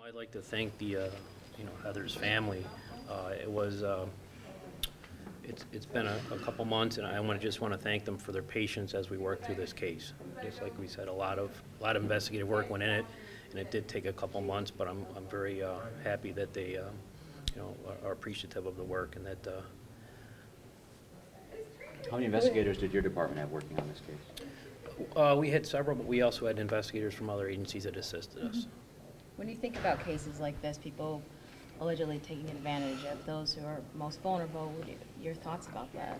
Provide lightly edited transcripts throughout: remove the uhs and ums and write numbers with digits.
I'd like to thank the, Heather's family. It's been a couple months, and I just want to thank them for their patience as we work through this case. Just like we said, a lot of investigative work went in it, and it did take a couple months. But I'm very happy that they, are appreciative of the work, and that. How many investigators did your department have working on this case? We had several, but we also had investigators from other agencies that assisted us. When you think about cases like this, people allegedly taking advantage of those who are most vulnerable, your thoughts about that?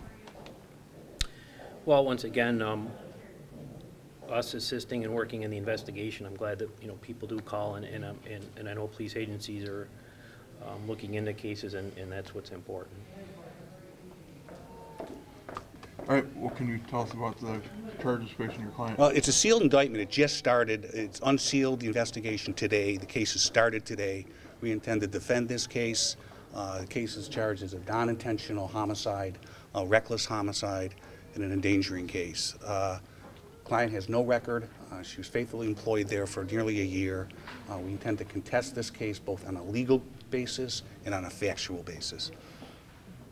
Well, once again, us assisting and working in the investigation, I'm glad that people do call, and I know police agencies are looking into cases, and that's what's important. All right, well, can you tell us about the charges facing your client? Well, it's a sealed indictment. It just started. It's unsealed the investigation today. The case has started today. We intend to defend this case. The case is charged as a non-intentional homicide, a reckless homicide, and an endangering case. Client has no record. She was faithfully employed there for nearly a year. We intend to contest this case both on a legal basis and on a factual basis.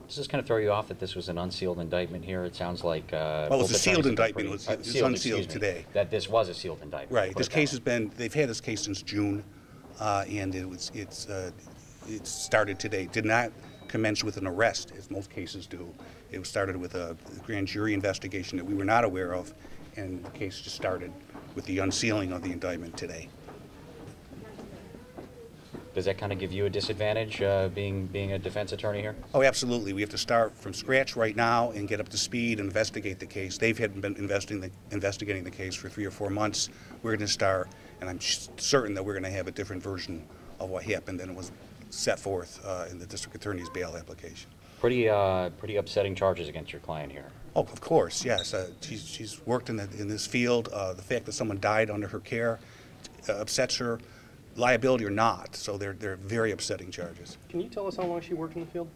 Does this kind of throw you off that this was an unsealed indictment here? It sounds like... well, it's a sealed indictment. It's unsealed today. That this was a sealed indictment. Right. This case has been, they've had this case since June, and it started today. It did not commence with an arrest, as most cases do. It started with a grand jury investigation that we were not aware of, and the case just started with the unsealing of the indictment today. Does that kind of give you a disadvantage, being a defense attorney here? Oh, absolutely. We have to start from scratch right now and get up to speed and investigate the case. They've been investigating the case for 3 or 4 months. We're going to start, and I'm certain that we're going to have a different version of what happened than it was set forth in the district attorney's bail application. Pretty upsetting charges against your client here. Oh, of course, yes. She's worked in this field. The fact that someone died under her care upsets her. Liability or not, so they're very upsetting charges. Can you tell us how long she worked in the field?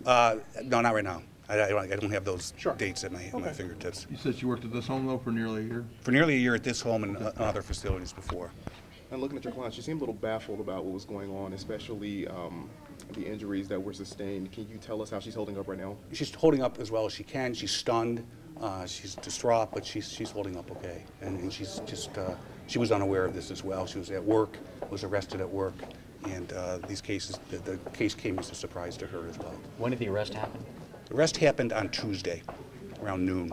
No, not right now. I don't have those Sure. dates at my fingertips. You said she worked at this home, though, for nearly a year? For nearly a year at this home and other facilities before. And looking at your client, she seemed a little baffled about what was going on, especially the injuries that were sustained. Can you tell us how she's holding up right now? She's holding up as well as she can. She's stunned. She's distraught, but she's holding up okay. And she's just, she was unaware of this as well. She was at work, was arrested at work, and the case came as a surprise to her as well. When did the arrest happen? The arrest happened on Tuesday, around noon.